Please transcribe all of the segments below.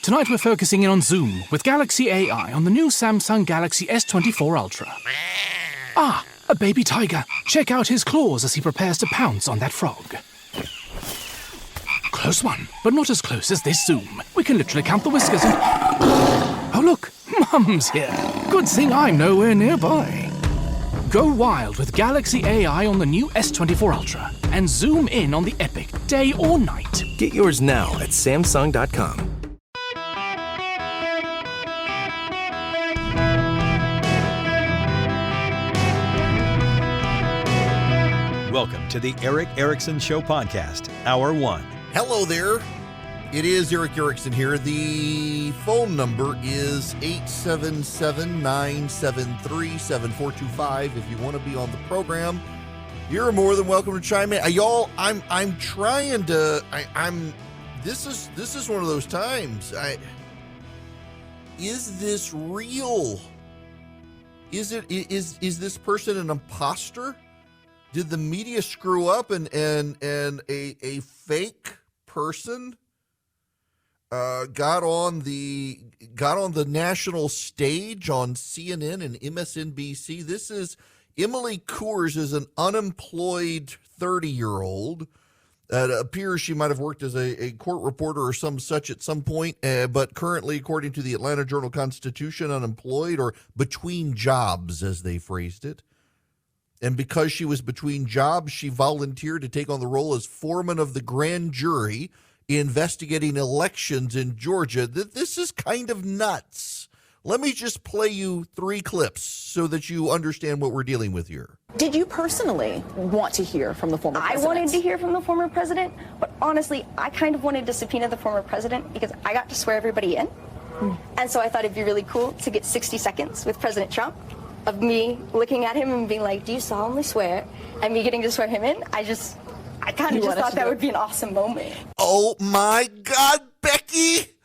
Tonight we're focusing in on Zoom with Galaxy AI on the new Samsung Galaxy S24 Ultra. Ah, a baby tiger. Check out his claws as he prepares to pounce on that frog. Close one, but not as close as this Zoom. We can literally count the whiskers and... Oh look, Mum's here. Good thing I'm nowhere nearby. Go wild with Galaxy AI on the new S24 Ultra and zoom in on the epic day or night. Get yours now at Samsung.com. Welcome to the Eric Erickson Show podcast, Hour 1. Hello there. It is Eric Erickson here. The phone number is 877-973-7425. If you want to be on the program, you're more than welcome to chime in. Y'all, I'm trying to this is one of those times. Is this real? Is this person an imposter? Did the media screw up and a fake person got on the national stage on CNN and MSNBC? This is Emily Coors is an unemployed 30-year-old. It appears she might have worked as a court reporter or some such at some point, but currently, according to the Atlanta Journal-Constitution, unemployed or between jobs, as they phrased it. And because she was between jobs, she volunteered to take on the role as foreman of the grand jury investigating elections in Georgia. This is kind of nuts. Let me just play you 3 clips so that you understand what we're dealing with here. Did you personally want to hear from the former president? I wanted to hear from the former president, but honestly, I kind of wanted to subpoena the former president because I got to swear everybody in. And so I thought it'd be really cool to get 60 seconds with President Trump of me looking at him and being like, do you solemnly swear? And me getting to swear him in. I kind of just thought that would be an awesome moment. Oh my God, Becky!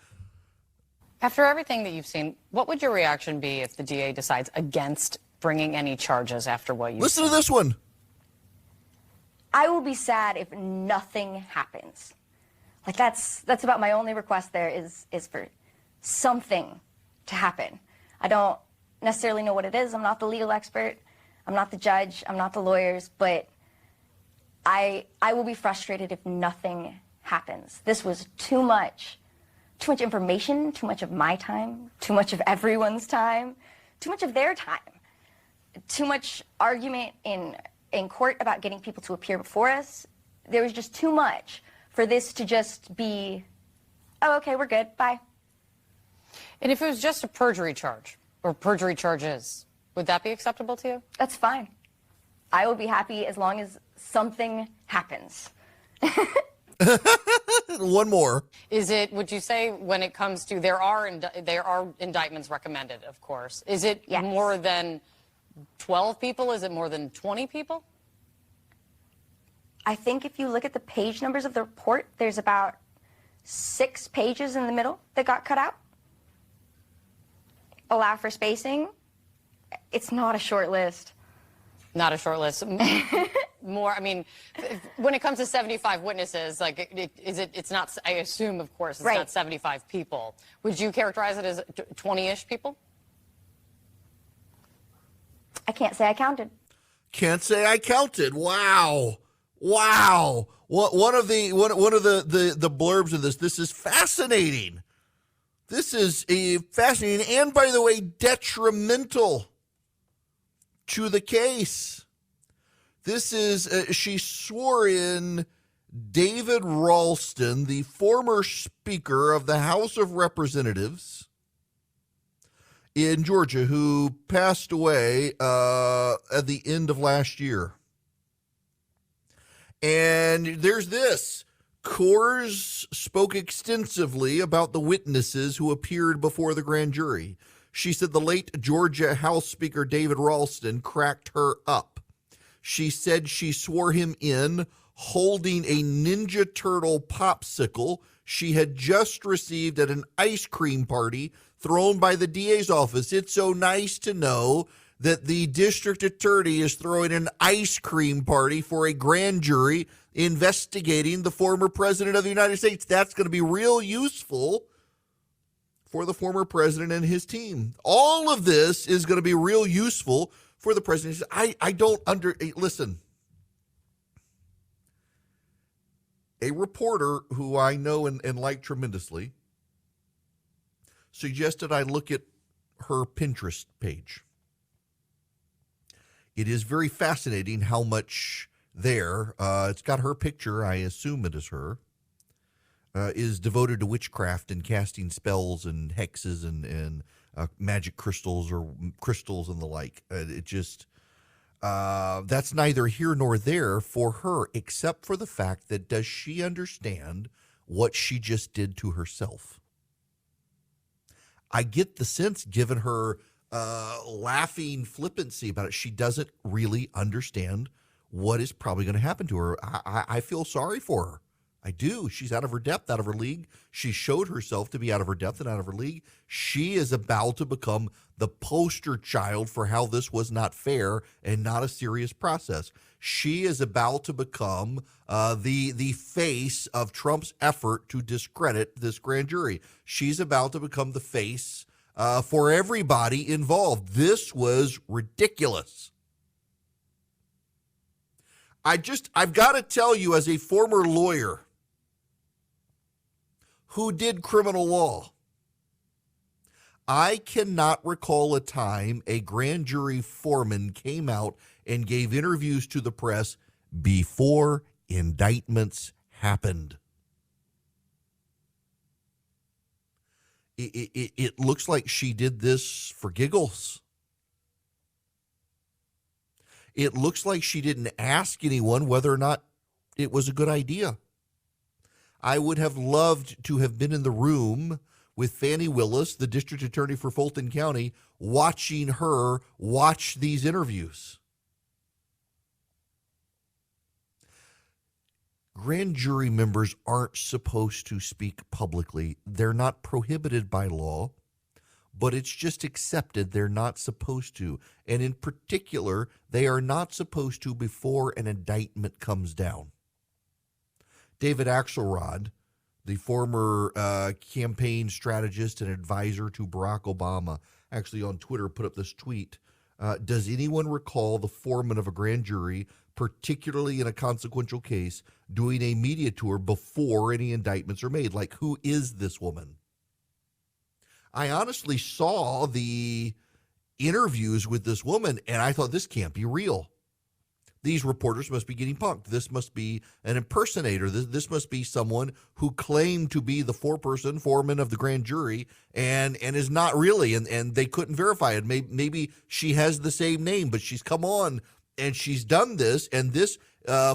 After everything that you've seen, what would your reaction be if the DA decides against bringing any charges after what you've Listen seen? to this one. I will be sad if nothing happens. Like that's about my only request there is for something to happen. I don't necessarily know what it is. I'm not the legal expert. I'm not the judge. I'm not the lawyers, but I will be frustrated if nothing happens. This was too much information, too much of my time, too much of everyone's time, too much of their time, too much argument in court about getting people to appear before us. There was just too much for this to just be, oh, okay, we're good, bye. And if it was just a perjury charge, or perjury charges, would that be acceptable to you? That's fine. I will be happy as long as something happens. One more. Would you say when it comes to, there are indictments recommended, of course. Is it Yes. more than 12 people? Is it more than 20 people? I think if you look at the page numbers of the report, there's about 6 pages in the middle that got cut out. Allow for spacing. It's not a short list. Not a short list. More, I mean, when it comes to 75 witnesses, like, it's not, I assume, of course, it's not 75 people. Would you characterize it as 20-ish people? I can't say I counted. Can't say I counted. Wow. Wow. One of the blurbs of this is fascinating. This is fascinating and, by the way, detrimental to the case. This is, she swore in David Ralston, the former Speaker of the House of Representatives in Georgia, who passed away at the end of last year. And there's this. Coors spoke extensively about the witnesses who appeared before the grand jury. She said the late Georgia House Speaker David Ralston cracked her up. She said she swore him in holding a Ninja Turtle popsicle she had just received at an ice cream party thrown by the DA's office. It's so nice to know that the district attorney is throwing an ice cream party for a grand jury investigating the former president of the United States. That's going to be real useful for the former president and his team. All of this is going to be real useful for the president. I don't listen. A reporter who I know and like tremendously suggested I look at her Pinterest page. It is very fascinating how much there, it's got her picture, I assume it is her, is devoted to witchcraft and casting spells and hexes and magic crystals or crystals and the like. That's neither here nor there for her, except for the fact that does she understand what she just did to herself? I get the sense, given her laughing flippancy about it, she doesn't really understand what is probably going to happen to her. I feel sorry for her. I do. She's out of her depth, out of her league. She showed herself to be out of her depth and out of her league. She is about to become the poster child for how this was not fair and not a serious process. She is about to become the face of Trump's effort to discredit this grand jury. She's about to become the face for everybody involved. This was ridiculous. I've got to tell you, as a former lawyer who did criminal law, I cannot recall a time a grand jury foreman came out and gave interviews to the press before indictments happened. It looks like she did this for giggles. It looks like she didn't ask anyone whether or not it was a good idea. I would have loved to have been in the room with Fannie Willis, the district attorney for Fulton County, watching her watch these interviews. Grand jury members aren't supposed to speak publicly. They're not prohibited by law, but it's just accepted they're not supposed to. And in particular, they are not supposed to before an indictment comes down. David Axelrod, the former campaign strategist and advisor to Barack Obama, actually on Twitter put up this tweet. Does anyone recall the foreman of a grand jury, particularly in a consequential case, doing a media tour before any indictments are made? Like, who is this woman? I honestly saw the interviews with this woman, and I thought, this can't be real. These reporters must be getting punked. This must be an impersonator. This must be someone who claimed to be the foreman of the grand jury and is not really, and they couldn't verify it. Maybe she has the same name, but she's come on and she's done this, and this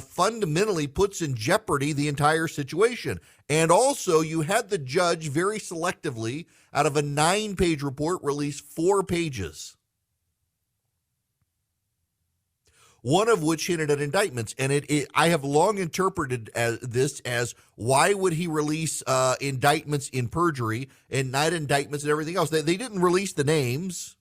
fundamentally puts in jeopardy the entire situation. And also, you had the judge very selectively, out of a 9-page report, release 4 pages. One of which hinted at indictments. And I have long interpreted this as, why would he release indictments in perjury and not indictments and everything else? They didn't release the names.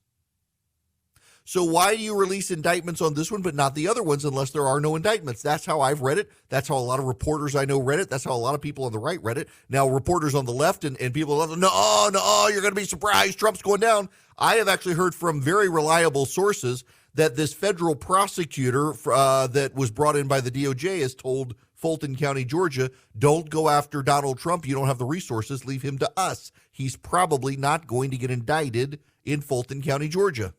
So why do you release indictments on this one but not the other ones unless there are no indictments? That's how I've read it. That's how a lot of reporters I know read it. That's how a lot of people on the right read it. Now, reporters on the left and people on the left, no, you're going to be surprised. Trump's going down. I have actually heard from very reliable sources that this federal prosecutor that was brought in by the DOJ has told Fulton County, Georgia, don't go after Donald Trump. You don't have the resources. Leave him to us. He's probably not going to get indicted in Fulton County, Georgia.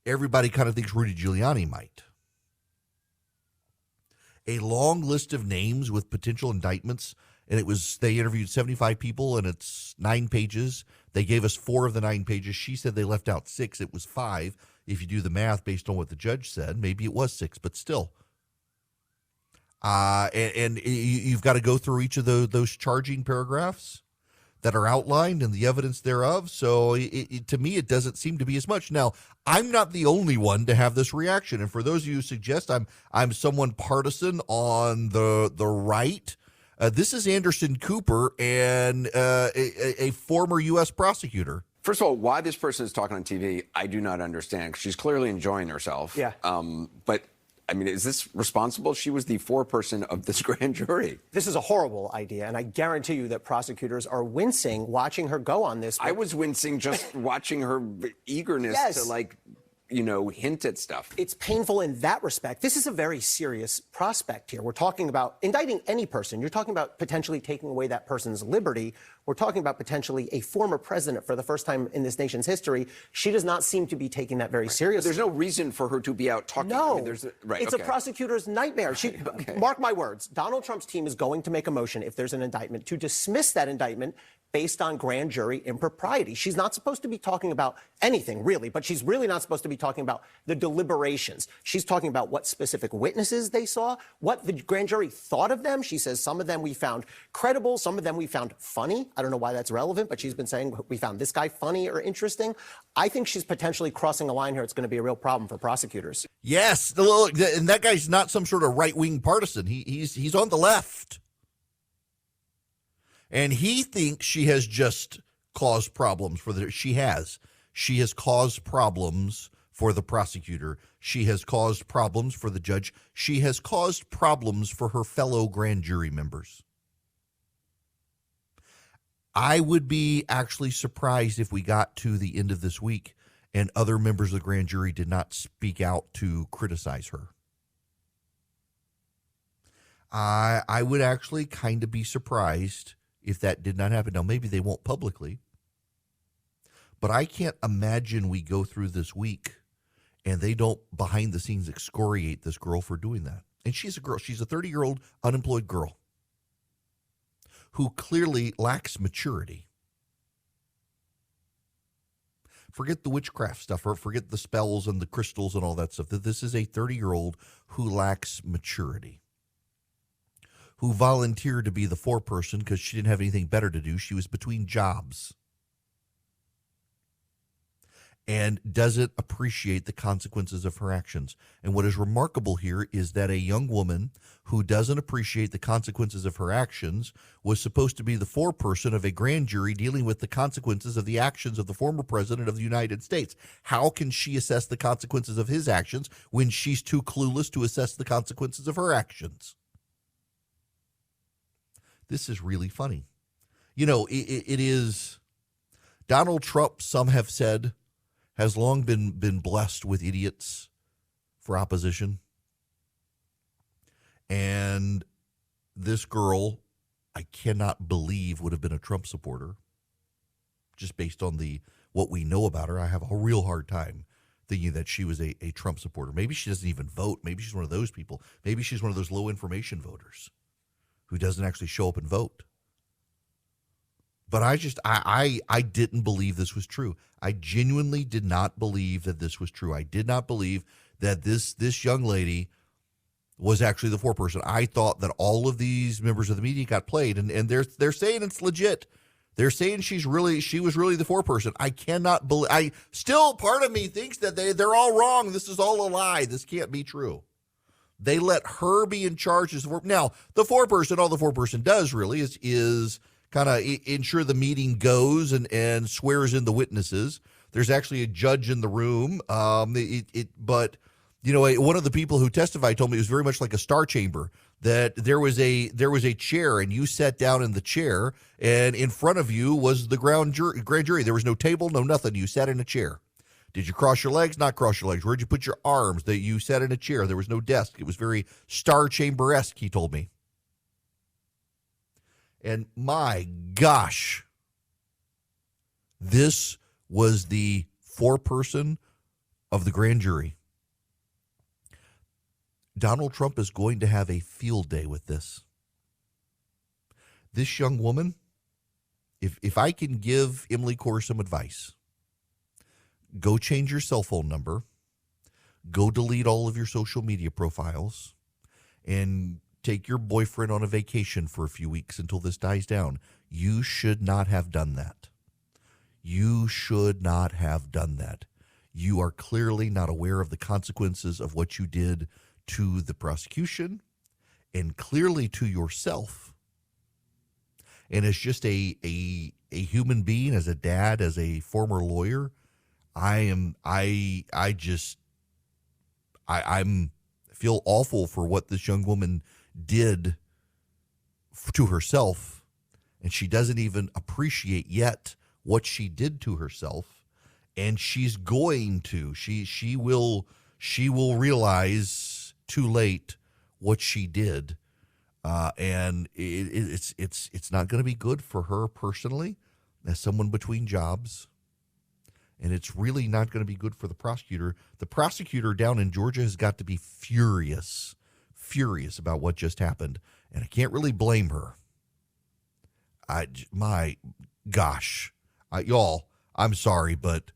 Everybody kind of thinks Rudy Giuliani might. A long list of names with potential indictments, and they interviewed 75 people, and it's 9 pages. They gave us 4 of the 9 pages. She said they left out 6. It was 5. If you do the math based on what the judge said, maybe it was 6, but still. And you've got to go through each of those charging paragraphs that are outlined and the evidence thereof. So to me, it doesn't seem to be as much. Now, I'm not the only one to have this reaction. And for those of you who suggest I'm someone partisan on the right, this is Anderson Cooper and a former U.S. prosecutor. First of all, why this person is talking on TV, I do not understand. She's clearly enjoying herself. Yeah. But I mean, is this responsible? She was the foreperson of this grand jury. This is a horrible idea, and I guarantee you that prosecutors are wincing watching her go on this. I was wincing just watching her eagerness to, like, you know, hint at stuff. It's painful in that respect. This is a very serious prospect here. We're talking about indicting any person. You're talking about potentially taking away that person's liberty. We're talking about potentially a former president for the first time in this nation's history. She does not seem to be taking that very seriously. There's no reason for her to be out talking. No, I mean, it's a prosecutor's nightmare. Mark my words, Donald Trump's team is going to make a motion if there's an indictment to dismiss that indictment based on grand jury impropriety. She's not supposed to be talking about anything, really, but she's really not supposed to be talking about the deliberations. She's talking about what specific witnesses they saw, what the grand jury thought of them. She says some of them we found credible, some of them we found funny. I don't know why that's relevant, but she's been saying we found this guy funny or interesting. I think she's potentially crossing a line here. It's going to be a real problem for prosecutors. Yes, and that guy's not some sort of right-wing partisan. He's on the left. And he thinks she has just caused problems for she has caused problems for the prosecutor. She has caused problems for the judge. She has caused problems for her fellow grand jury members. I would be actually surprised if we got to the end of this week and other members of the grand jury did not speak out to criticize her. I would actually kind of be surprised if that did not happen. Now, maybe they won't publicly, but I can't imagine we go through this week and they don't behind the scenes excoriate this girl for doing that. And she's a girl. She's a 30-year-old unemployed girl who clearly lacks maturity. Forget the witchcraft stuff, or forget the spells and the crystals and all that stuff. This is a 30-year-old who lacks maturity, who volunteered to be the foreperson because she didn't have anything better to do. She was between jobs and doesn't appreciate the consequences of her actions. And what is remarkable here is that a young woman who doesn't appreciate the consequences of her actions was supposed to be the foreperson of a grand jury dealing with the consequences of the actions of the former president of the United States. How can she assess the consequences of his actions when she's too clueless to assess the consequences of her actions? This is really funny. You know, it is Donald Trump, some have said, has long been blessed with idiots for opposition. And this girl, I cannot believe would have been a Trump supporter. Just based on what we know about her, I have a real hard time thinking that she was a Trump supporter. Maybe she doesn't even vote. Maybe she's one of those people. Maybe she's one of those low information voters who doesn't actually show up and vote. But I didn't believe this was true. I genuinely did not believe that this was true. I did not believe that this young lady was actually the foreperson. I thought that all of these members of the media got played, and they're saying it's legit. They're saying she was really the foreperson. I cannot believe. Part of me thinks that they're all wrong. This is all a lie. This can't be true. They let her be in charge as now the foreperson. All the foreperson does really is kind of ensure the meeting goes and swears in the witnesses. There's actually a judge in the room. But you know, one of the people who testified told me it was very much like a star chamber. That there was a chair and you sat down in the chair, and in front of you was the grand jury. There was no table, no nothing. You sat in a chair. Did you cross your legs? Not cross your legs. Where'd you put your arms? That you sat in a chair. There was no desk. It was very star chamber-esque, he told me. And my gosh, this was the foreperson of the grand jury. Donald Trump is going to have a field day with this. This young woman, if I can give Emily Corr some advice, go change your cell phone number, go delete all of your social media profiles, and take your boyfriend on a vacation for a few weeks until this dies down. You should not have done that. You should not have done that. You are clearly not aware of the consequences of what you did to the prosecution and clearly to yourself. And as just a human being, as a dad, as a former lawyer, I'm feel awful for what this young woman did to herself, and she doesn't even appreciate yet what she did to herself, and she's going to. She will realize too late what she did, and it's not going to be good for her personally as someone between jobs. And it's really not going to be good for the prosecutor. The prosecutor down in Georgia has got to be furious about what just happened. And I can't really blame her. My gosh. Y'all, I'm sorry, but,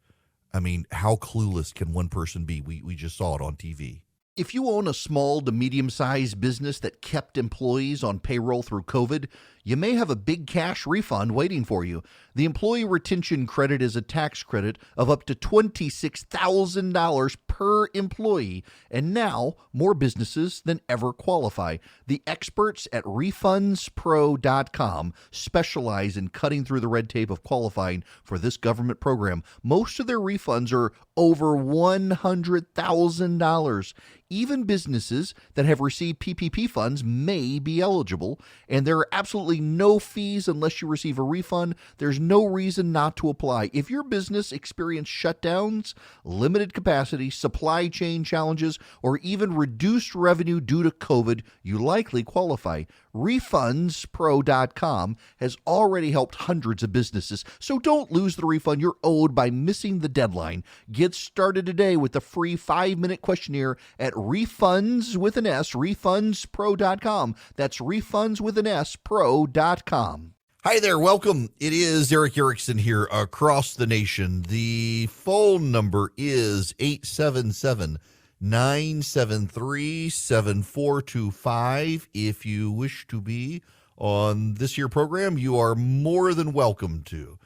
I mean, how clueless can one person be? We just saw it on TV. If you own a small to medium-sized business that kept employees on payroll through COVID, you may have a big cash refund waiting for you. The Employee Retention Credit is a tax credit of up to $26,000 per employee, and now more businesses than ever qualify. The experts at RefundsPro.com specialize in cutting through the red tape of qualifying for this government program. Most of their refunds are over $100,000. Even businesses that have received PPP funds may be eligible, and there are absolutely no fees unless you receive a refund. There's no reason not to apply. If your business experienced shutdowns, limited capacity, supply chain challenges, or even reduced revenue due to COVID, you likely qualify. RefundsPro.com has already helped hundreds of businesses, so don't lose the refund you're owed by missing the deadline. Get started today with the free 5-minute questionnaire at RefundsPro.com. That's RefundsPro.com. Hi there, welcome. It is Eric Erickson here across the nation. The phone number is 877-973-7425. If you wish to be on this year program, you are more than welcome to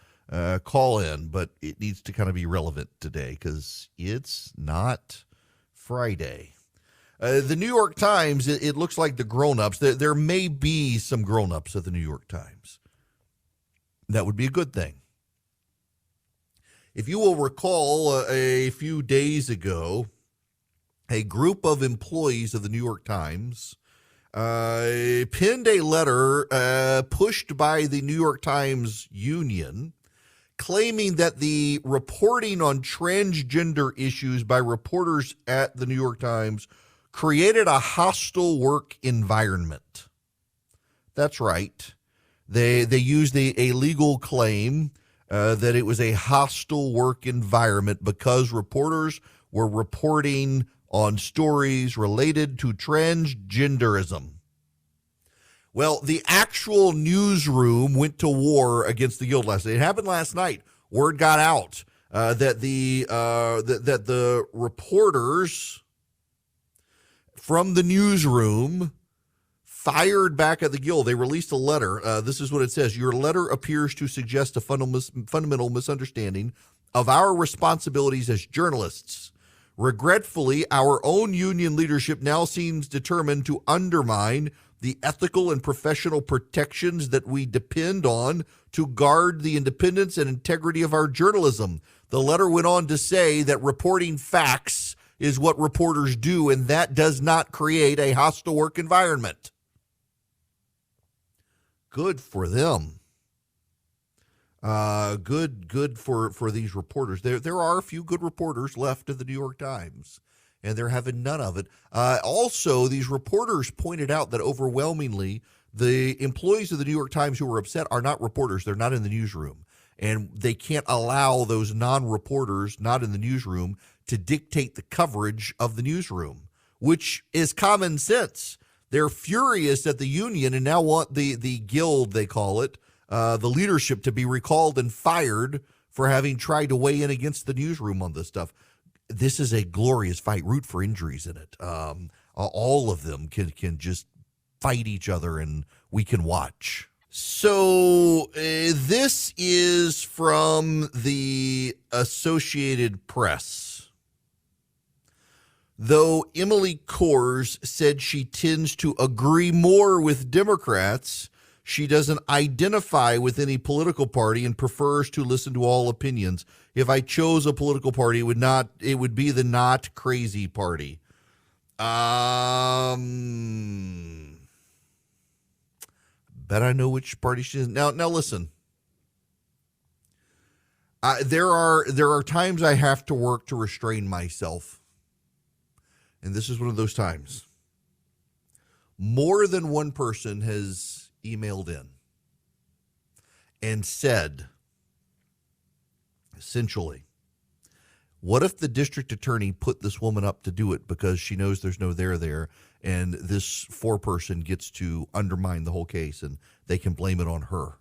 call in, but it needs to kind of be relevant today because it's not Friday. The New York Times, it looks like the grown-ups, there may be some grown-ups at the New York Times. That would be a good thing. If you will recall, a few days ago, a group of employees of the New York Times penned a letter pushed by the New York Times union claiming that the reporting on transgender issues by reporters at the New York Times created a hostile work environment. That's right. They used a legal claim that it was a hostile work environment because reporters were reporting on stories related to transgenderism. Well, the actual newsroom went to war against the guild last night. It happened last night. Word got out that the reporters from the newsroom fired back at the guild. They released a letter. This is what it says. Your letter appears to suggest a fundamental misunderstanding of our responsibilities as journalists. Regretfully, our own union leadership now seems determined to undermine the ethical and professional protections that we depend on to guard the independence and integrity of our journalism. The letter went on to say that reporting facts is what reporters do, and that does not create a hostile work environment. Good for them. Good for these reporters. There are a few good reporters left in the New York Times, and they're having none of it. Also, these reporters pointed out that overwhelmingly the employees of the New York Times who were upset are not reporters. They're not in the newsroom, and they can't allow those non-reporters not in the newsroom to dictate the coverage of the newsroom, which is common sense. They're furious at the union and now want the guild, they call it, the leadership to be recalled and fired for having tried to weigh in against the newsroom on this stuff. This is a glorious fight. Root for injuries in it. All of them can just fight each other and we can watch. So this is from the Associated Press. Though Emily Kors said she tends to agree more with Democrats, she doesn't identify with any political party and prefers to listen to all opinions. If I chose a political party, it would be the Not Crazy Party. Bet I know which party she is. Now listen. There are times I have to work to restrain myself. And this is one of those times. More than one person has emailed in and said, essentially, what if the district attorney put this woman up to do it because she knows there's no there, and this foreperson gets to undermine the whole case and they can blame it on her?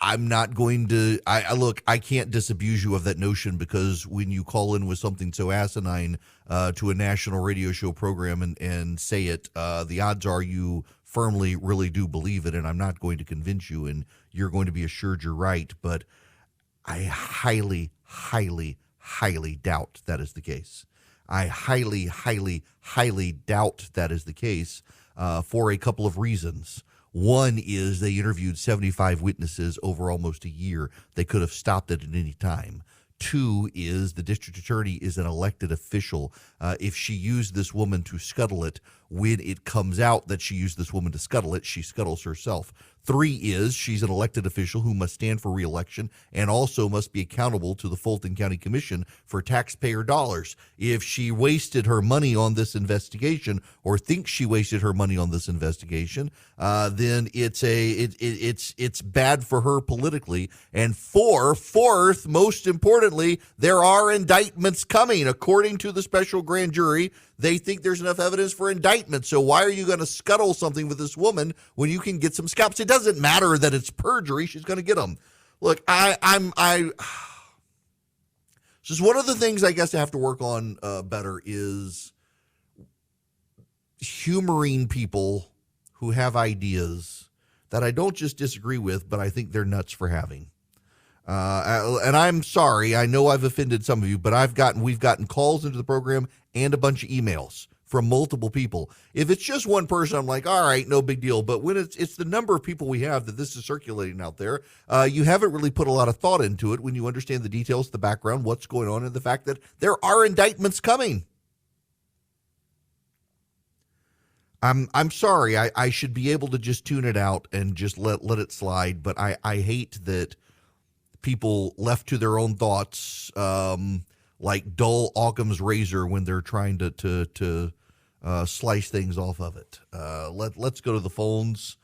I'm not going to, I can't disabuse you of that notion, because when you call in with something so asinine to a national radio show program and say it, the odds are you firmly really do believe it, and I'm not going to convince you, and you're going to be assured you're right, but I highly, highly, highly doubt that is the case. I highly, highly, highly doubt that is the case for a couple of reasons. One is they interviewed 75 witnesses over almost a year. They could have stopped it at any time. Two is the district attorney is an elected official. If she used this woman to scuttle it, when it comes out that she used this woman to scuttle it, she scuttles herself. Three is she's an elected official who must stand for re-election and also must be accountable to the Fulton County Commission for taxpayer dollars. If she wasted her money on this investigation or thinks she wasted her money on this investigation, then it's bad for her politically. And fourth, most importantly, there are indictments coming. According to the special grand jury, they think there's enough evidence for indictment. So why are you going to scuttle something with this woman when you can get some scalps? It doesn't matter that it's perjury. She's going to get them. Look, just one of the things I guess I have to work on better is humoring people who have ideas that I don't just disagree with, but I think they're nuts for having. And I'm sorry, I know I've offended some of you, but we've gotten calls into the program and a bunch of emails from multiple people. If it's just one person, I'm like, all right, no big deal. But when it's the number of people we have that this is circulating out there, you haven't really put a lot of thought into it when you understand the details, the background, what's going on, and the fact that there are indictments coming. I'm sorry, I should be able to just tune it out and just let it slide, but I hate that people left to their own thoughts, like dull Occam's razor when they're trying to slice things off of it. Let's go to the phones.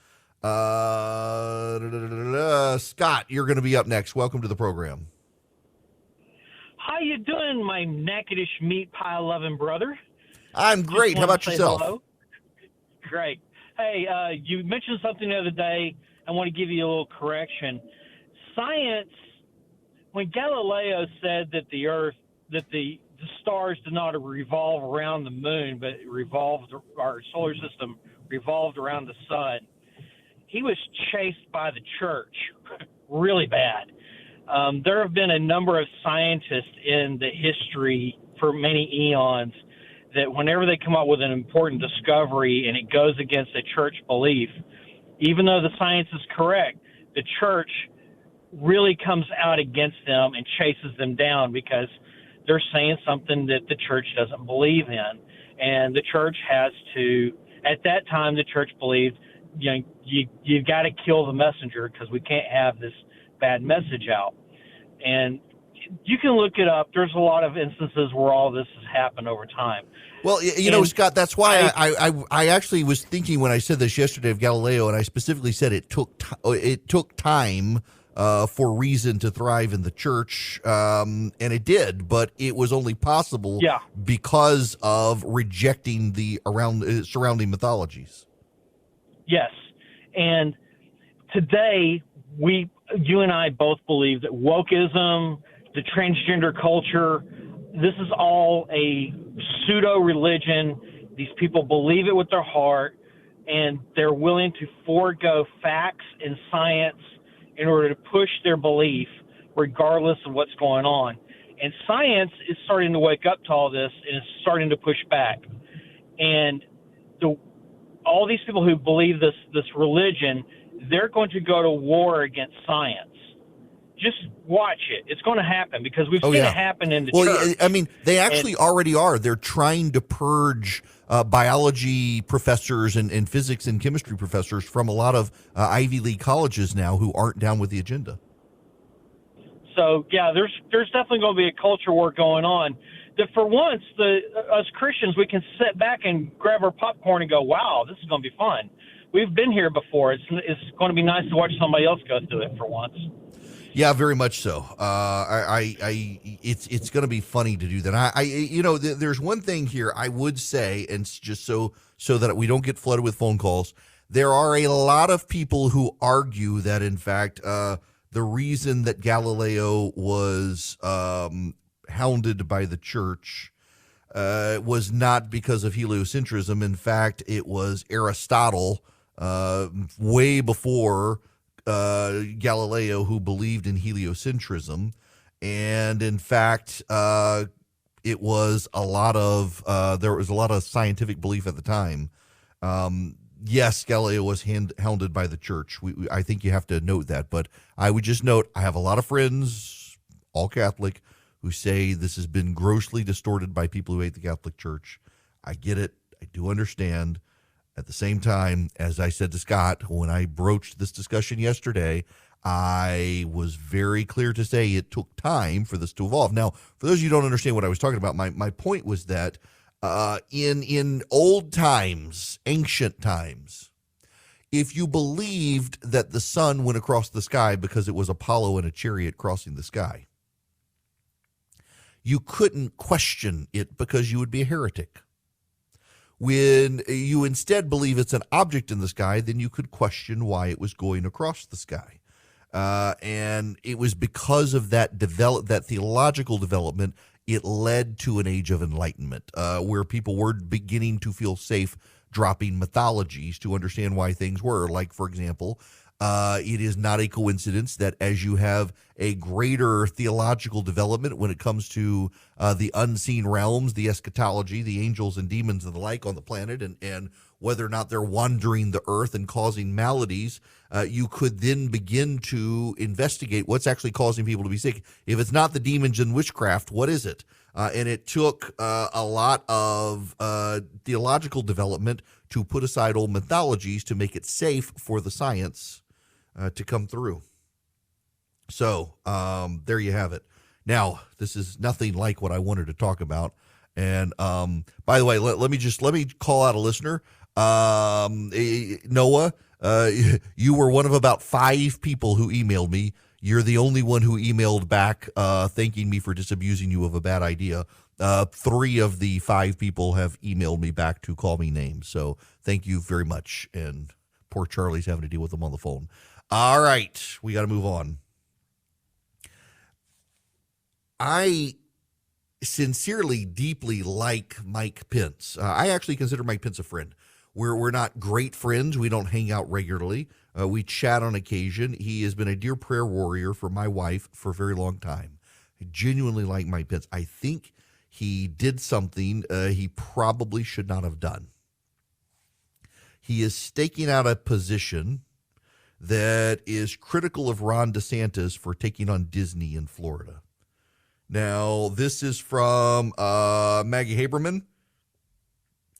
Scott, you're going to be up next. Welcome to the program. How you doing, my nakedish meat pie loving brother? I'm great. How about yourself? Hello. Great. Hey, you mentioned something the other day. I want to give you a little correction. Science, when Galileo said that the stars did not revolve around the moon, but our solar system revolved around the sun, he was chased by the church really bad. There have been a number of scientists in the history for many eons that whenever they come up with an important discovery and it goes against a church belief, even though the science is correct, the church really comes out against them and chases them down because they're saying something that the church doesn't believe in. And the church has to, at that time, the church believed, you've got to kill the messenger because we can't have this bad message out. And you can look it up. There's a lot of instances where all this has happened over time. Well, Scott, that's why I actually was thinking when I said this yesterday of Galileo, and I specifically said it took time for reason to thrive in the church, and it did, but it was only possible because of rejecting the surrounding mythologies. Yes, and today you and I both believe that wokeism, the transgender culture, this is all a pseudo-religion. These people believe it with their heart, and they're willing to forego facts and science in order to push their belief regardless of what's going on. And science is starting to wake up to all this and is starting to push back. And all these people who believe this religion, they're going to go to war against science. just watch it. It's going to happen because we've seen it happen in the church. I mean, they actually already are. They're trying to purge biology professors and physics and chemistry professors from a lot of Ivy League colleges now who aren't down with the agenda. So, yeah, there's definitely going to be a culture war going on. That for once, us Christians, we can sit back and grab our popcorn and go, wow, this is going to be fun. We've been here before. It's going to be nice to watch somebody else go through it for once. Yeah, very much so. It's going to be funny to do that. There's one thing here I would say, and just so that we don't get flooded with phone calls, there are a lot of people who argue that, in fact, the reason that Galileo was hounded by the church was not because of heliocentrism. In fact, it was Aristotle, way before Galileo, who believed in heliocentrism. And in fact, it was there was a lot of scientific belief at the time. Yes, Galileo was hounded by the church. I think you have to note that. But I would just note, I have a lot of friends, all Catholic, who say this has been grossly distorted by people who hate the Catholic Church. I get it. I do understand. At the same time, as I said to Scott, when I broached this discussion yesterday, I was very clear to say it took time for this to evolve. Now, for those of you who don't understand what I was talking about, my point was that in old times, ancient times, if you believed that the sun went across the sky because it was Apollo in a chariot crossing the sky, you couldn't question it because you would be a heretic. When you instead believe it's an object in the sky, then you could question why it was going across the sky. And it was because of that theological development, it led to an age of enlightenment, where people were beginning to feel safe dropping mythologies to understand why things were. Like, for example, it is not a coincidence that as you have a greater theological development when it comes to the unseen realms, the eschatology, the angels and demons and the like on the planet, and whether or not they're wandering the earth and causing maladies, you could then begin to investigate what's actually causing people to be sick. If it's not the demons and witchcraft, what is it? And it took a lot of theological development to put aside old mythologies to make it safe for the science to come through. So there you have it. Now, this is nothing like what I wanted to talk about. And by the way, let me call out a listener. Noah, you were one of about 5 people who emailed me. You're the only one who emailed back thanking me for disabusing you of a bad idea. 3 of the 5 people have emailed me back to call me names. So thank you very much. And poor Charlie's having to deal with them on the phone. All right, we got to move on. I sincerely, deeply like Mike Pence. I actually consider Mike Pence a friend. We're not great friends. We don't hang out regularly. We chat on occasion. He has been a dear prayer warrior for my wife for a very long time. I genuinely like Mike Pence. I think he did something he probably should not have done. He is staking out a position that is critical of Ron DeSantis for taking on Disney in Florida. Now, this is from Maggie Haberman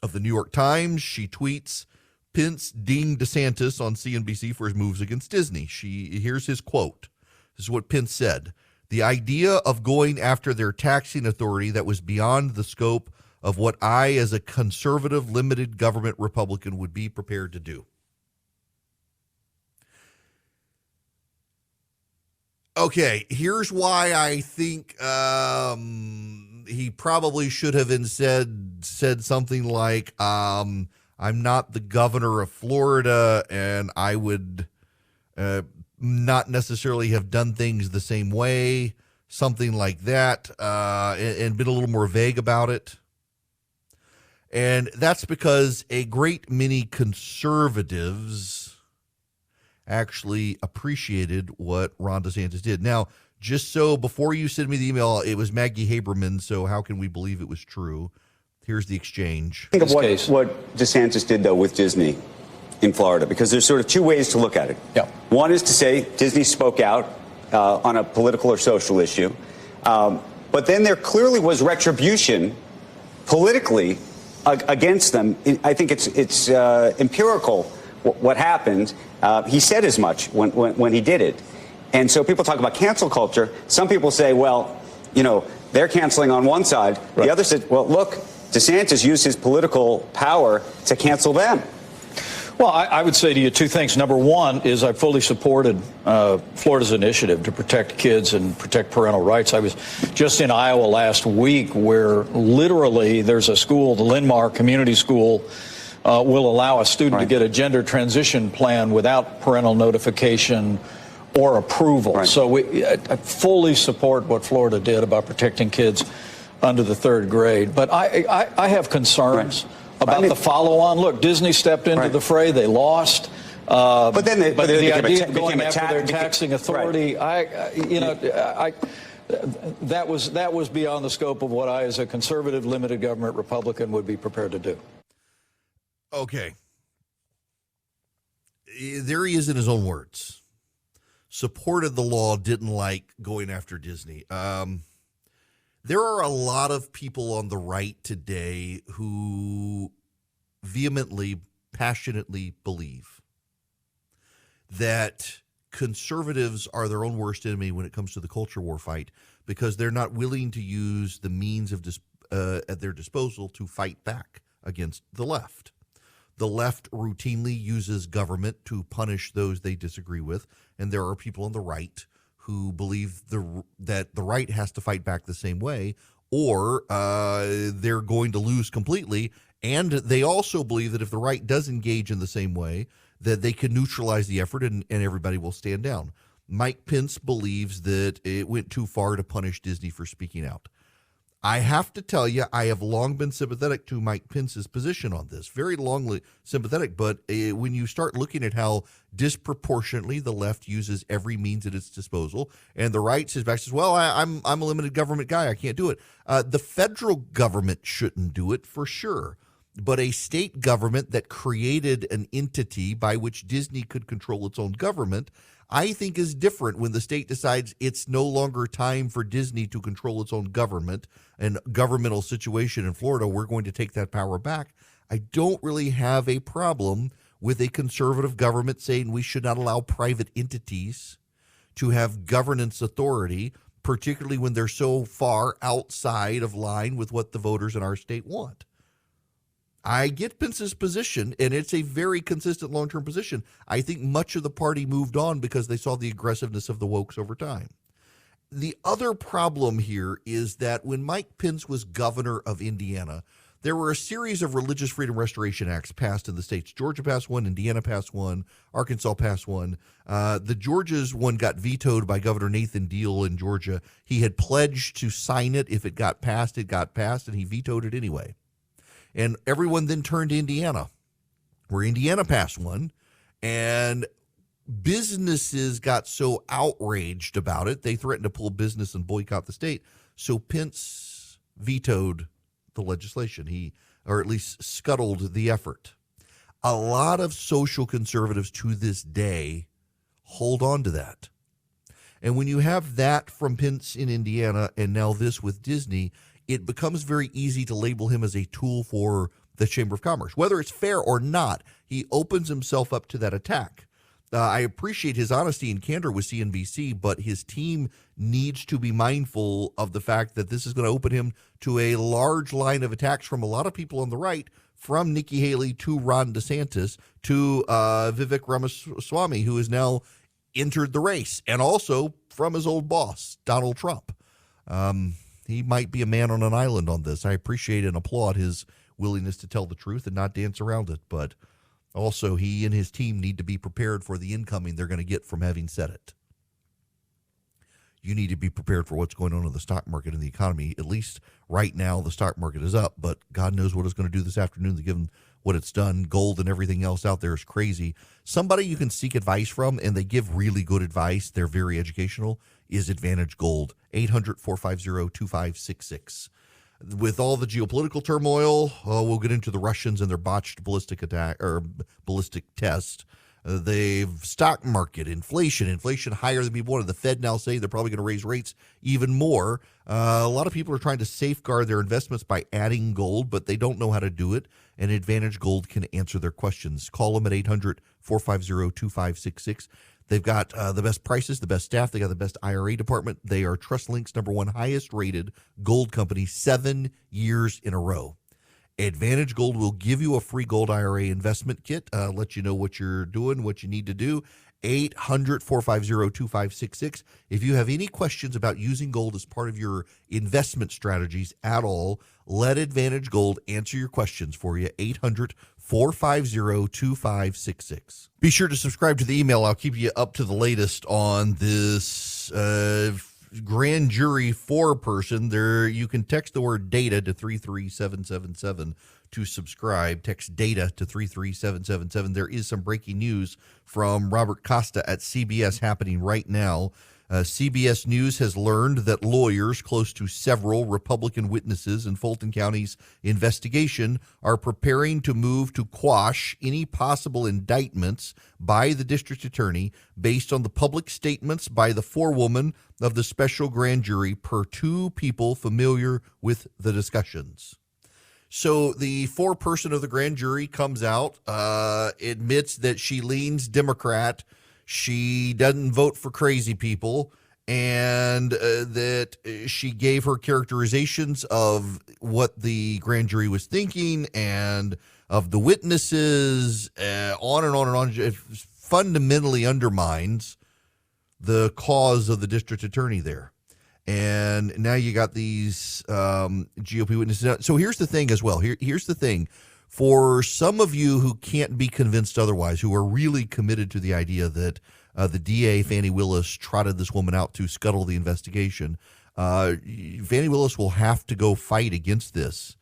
of the New York Times. She tweets, Pence dinged DeSantis on CNBC for his moves against Disney. Here's his quote. This is what Pence said. The idea of going after their taxing authority that was beyond the scope of what I, as a conservative, limited government Republican, would be prepared to do. Okay, here's why I think he probably should have instead said something like, I'm not the governor of Florida, and I would not necessarily have done things the same way, something like that, and been a little more vague about it. And that's because a great many conservatives actually appreciated what Ron DeSantis did. Now, just so before you send me the email, it was Maggie Haberman, so how can we believe it was true? Here's the exchange. Think of what DeSantis did, though, with Disney in Florida, because there's sort of 2 ways to look at it. Yeah. One is to say Disney spoke out on a political or social issue. But then there clearly was retribution politically against them. I think it's empirical what happened. He said as much when he did it. And so people talk about cancel culture. Some people say, well, you know, they're canceling on one side. Right. The other said, well, look, DeSantis used his political power to cancel them. Well, I would say to you two things. Number one is I fully supported Florida's initiative to protect kids and protect parental rights. I was just in Iowa last week where literally there's a school, the Linn-Mar Community School, will allow a student to get a gender transition plan without parental notification or approval. Right. So I fully support what Florida did about protecting kids under the third grade. But I have concerns about the follow-on. Look, Disney stepped into the fray. They lost. But then the idea of going after their taxing authority, that was beyond the scope of what I, as a conservative, limited government Republican, would be prepared to do. Okay. There he is in his own words. Supported the law, didn't like going after Disney. There are a lot of people on the right today who vehemently, passionately believe that conservatives are their own worst enemy when it comes to the culture war fight because they're not willing to use the means of at their disposal to fight back against the left. The left routinely uses government to punish those they disagree with, and there are people on the right who believe that the right has to fight back the same way, or they're going to lose completely. And they also believe that if the right does engage in the same way, that they can neutralize the effort and everybody will stand down. Mike Pence believes that it went too far to punish Disney for speaking out. I have to tell you, I have long been sympathetic to Mike Pence's position on this, very longly sympathetic. But when you start looking at how disproportionately the left uses every means at its disposal, and the right says back, says, well, I'm a limited government guy, I can't do it. The federal government shouldn't do it for sure. But a state government that created an entity by which Disney could control its own government, I think is different when the state decides it's no longer time for Disney to control its own government and governmental situation in Florida. We're going to take that power back. I don't really have a problem with a conservative government saying we should not allow private entities to have governance authority, particularly when they're so far outside of line with what the voters in our state want. I get Pence's position, and it's a very consistent long-term position. I think much of the party moved on because they saw the aggressiveness of the wokes over time. The other problem here is that when Mike Pence was governor of Indiana, there were a series of religious freedom restoration acts passed in the states. Georgia passed one, Indiana passed one, Arkansas passed one. The Georgia's one got vetoed by Governor Nathan Deal in Georgia. He had pledged to sign it. If it got passed, and he vetoed it anyway. And everyone then turned to Indiana, where Indiana passed one, and businesses got so outraged about it, they threatened to pull business and boycott the state. So Pence vetoed the legislation, or at least scuttled the effort. A lot of social conservatives to this day hold on to that. And when you have that from Pence in Indiana and now this with Disney, it becomes very easy to label him as a tool for the Chamber of Commerce. Whether it's fair or not, he opens himself up to that attack. I appreciate his honesty and candor with CNBC, but his team needs to be mindful of the fact that this is going to open him to a large line of attacks from a lot of people on the right, from Nikki Haley to Ron DeSantis to Vivek Ramaswamy, who has now entered the race, and also from his old boss, Donald Trump. He might be a man on an island on this. I appreciate and applaud his willingness to tell the truth and not dance around it. But also, he and his team need to be prepared for the incoming they're going to get from having said it. You need to be prepared for what's going on in the stock market and the economy. At least right now, the stock market is up, but God knows what it's going to do this afternoon, given what it's done. Gold and everything else out there is crazy. Somebody you can seek advice from, and they give really good advice, they're very educational, is Advantage Gold, 800-450-2566. With all the geopolitical turmoil, we'll get into the Russians and their botched ballistic attack or ballistic test. They've stock market, inflation higher than people wanted. The Fed now saying they're probably going to raise rates even more. A lot of people are trying to safeguard their investments by adding gold, but they don't know how to do it. And Advantage Gold can answer their questions. Call them at 800-450-2566. They've got the best prices, the best staff. They got the best IRA department. They are TrustLink's #1 highest rated gold company 7 years in a row. Advantage Gold will give you a free gold IRA investment kit, let you know what you're doing, what you need to do. 800-450-2566. If you have any questions about using gold as part of your investment strategies at all, let Advantage Gold answer your questions for you. 800-450-2566. Be sure to subscribe to the email. I'll keep you up to the latest on this grand jury foreperson. There, you can text the word data to 33777 to subscribe. Text data to 33777. There is some breaking news from Robert Costa at CBS happening right now. CBS News has learned that lawyers close to several Republican witnesses in Fulton County's investigation are preparing to move to quash any possible indictments by the district attorney based on the public statements by the forewoman of the special grand jury, per two people familiar with the discussions. So the foreperson of the grand jury comes out, admits that she leans Democrat. She doesn't vote for crazy people, and that she gave her characterizations of what the grand jury was thinking and of the witnesses, on and on and on. It fundamentally undermines the cause of the district attorney there. And now you got these GOP witnesses. So here's the thing as well. Here's the thing. For some of you who can't be convinced otherwise, who are really committed to the idea that the DA, Fani Willis, trotted this woman out to scuttle the investigation, Fani Willis will have to go fight against this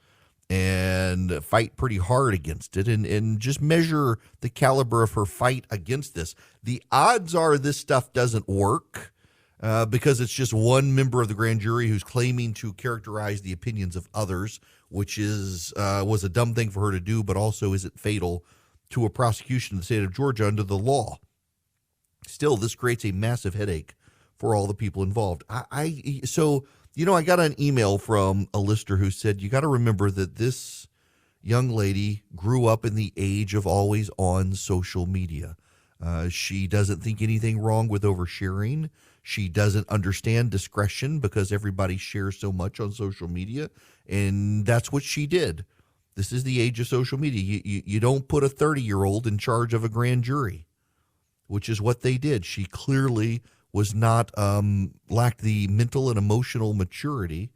and fight pretty hard against it, and just measure the caliber of her fight against this. The odds are this stuff doesn't work because it's just one member of the grand jury who's claiming to characterize the opinions of others, which is was a dumb thing for her to do, but also isn't fatal to a prosecution in the state of Georgia under the law. Still, this creates a massive headache for all the people involved. So, I got an email from a listener who said, you got to remember that this young lady grew up in the age of always on social media. She doesn't think anything wrong with oversharing. She doesn't understand discretion because everybody shares so much on social media, and that's what she did. This is the age of social media. You don't put a 30-year-old in charge of a grand jury, which is what they did. She clearly was not, lacked the mental and emotional maturity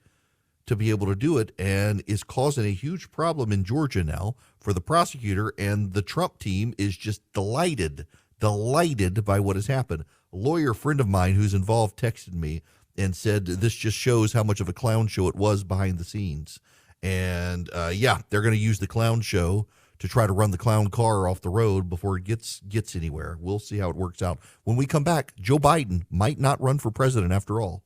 to be able to do it, and is causing a huge problem in Georgia now for the prosecutor, and the Trump team is just delighted by what has happened. A lawyer friend of mine who's involved texted me and said this just shows how much of a clown show it was behind the scenes. And they're going to use the clown show to try to run the clown car off the road before it gets anywhere. We'll see how it works out. When we come back, Joe Biden might not run for president after all.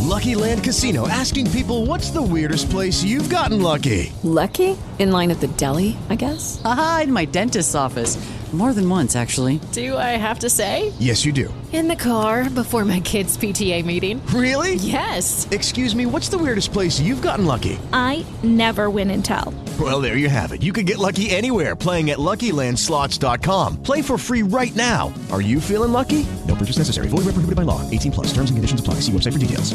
Lucky Land Casino, asking people, what's the weirdest place you've gotten lucky? Lucky? In line at the deli, I guess? Aha, in my dentist's office. More than once, actually. Do I have to say? Yes, you do. In the car before my kids' PTA meeting. Really? Yes. Excuse me, what's the weirdest place you've gotten lucky? I never win and tell. Well, there you have it. You can get lucky anywhere, playing at LuckyLandSlots.com. Play for free right now. Are you feeling lucky? No purchase necessary. Void where prohibited by law. 18+. Terms and conditions apply. See website for details.